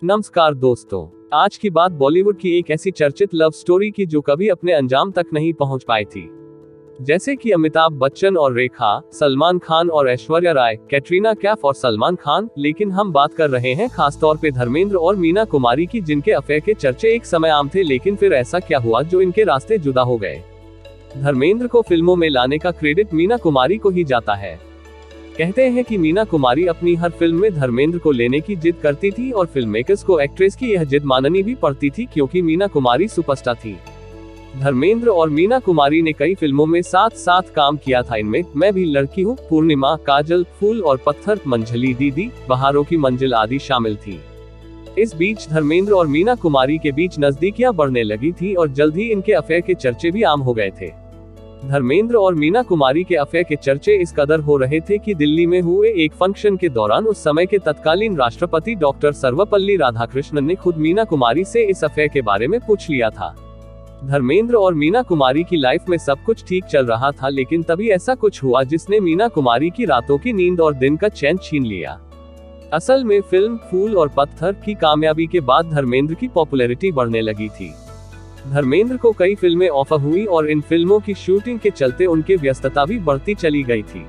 नमस्कार दोस्तों, आज की बात बॉलीवुड की एक ऐसी चर्चित लव स्टोरी की जो कभी अपने अंजाम तक नहीं पहुंच पाई थी। जैसे कि अमिताभ बच्चन और रेखा, सलमान खान और ऐश्वर्या राय, कैटरीना कैफ और सलमान खान, लेकिन हम बात कर रहे हैं खासतौर पे धर्मेंद्र और मीना कुमारी की, जिनके अफेयर के चर्चे एक समय आम थे। लेकिन फिर ऐसा क्या हुआ जो इनके रास्ते जुदा हो गए? धर्मेंद्र को फिल्मों में लाने का क्रेडिट मीना कुमारी को ही जाता है। कहते हैं कि मीना कुमारी अपनी हर फिल्म में धर्मेंद्र को लेने की जिद करती थी और फिल्म मेकर्स को एक्ट्रेस की यह जिद माननी भी पड़ती थी, क्योंकि मीना कुमारी सुपरस्टार थी। धर्मेंद्र और मीना कुमारी ने कई फिल्मों में साथ साथ काम किया था। इनमें मैं भी लड़की हूँ, पूर्णिमा, काजल, फूल और पत्थर, मंझली दीदी, बहारों की मंजिल आदि शामिल थी। इस बीच धर्मेंद्र और मीना कुमारी के बीच नजदीकियां बढ़ने लगी थी और जल्द ही इनके अफेयर के चर्चे भी आम हो गए थे। धर्मेंद्र और मीना कुमारी के अफेयर के चर्चे इस कदर हो रहे थे कि दिल्ली में हुए एक फंक्शन के दौरान उस समय के तत्कालीन राष्ट्रपति डॉक्टर सर्वपल्ली राधाकृष्णन ने खुद मीना कुमारी से इस अफेयर के बारे में पूछ लिया था। धर्मेंद्र और मीना कुमारी की लाइफ में सब कुछ ठीक चल रहा था, लेकिन तभी ऐसा कुछ हुआ जिसने मीना कुमारी की रातों की नींद और दिन का चैन छीन लिया। असल में फिल्म फूल और पत्थर की कामयाबी के बाद धर्मेंद्र की पॉपुलैरिटी बढ़ने लगी थी। धर्मेंद्र को कई फिल्में ऑफर हुई और इन फिल्मों की शूटिंग के चलते उनकी व्यस्तता भी बढ़ती चली गई थी।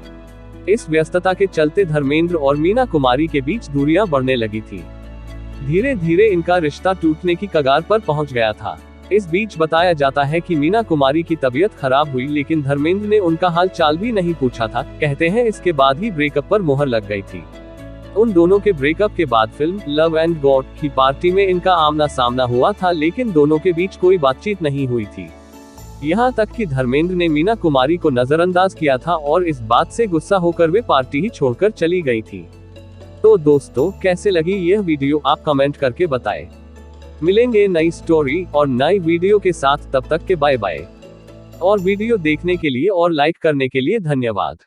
इस व्यस्तता के चलते धर्मेंद्र और मीना कुमारी के बीच दूरियां बढ़ने लगी थी। धीरे धीरे इनका रिश्ता टूटने की कगार पर पहुंच गया था। इस बीच बताया जाता है कि मीना कुमारी की तबीयत खराब हुई, लेकिन धर्मेंद्र ने उनका हाल चाल भी नहीं पूछा था। कहते हैं इसके बाद ही ब्रेकअप पर मुहर लग गई थी। उन दोनों के ब्रेकअप के बाद फिल्म लव एंड गॉड की पार्टी में इनका आमना सामना हुआ था, लेकिन दोनों के बीच कोई बातचीत नहीं हुई थी। यहाँ तक कि धर्मेंद्र ने मीना कुमारी को नजरअंदाज किया था और इस बात से गुस्सा होकर वे पार्टी ही छोड़कर चली गई थी। तो दोस्तों, कैसे लगी यह वीडियो आप कमेंट करके बताएं। मिलेंगे नई स्टोरी और नई वीडियो के साथ, तब तक के बाय बाय। और वीडियो देखने के लिए और लाइक करने के लिए धन्यवाद।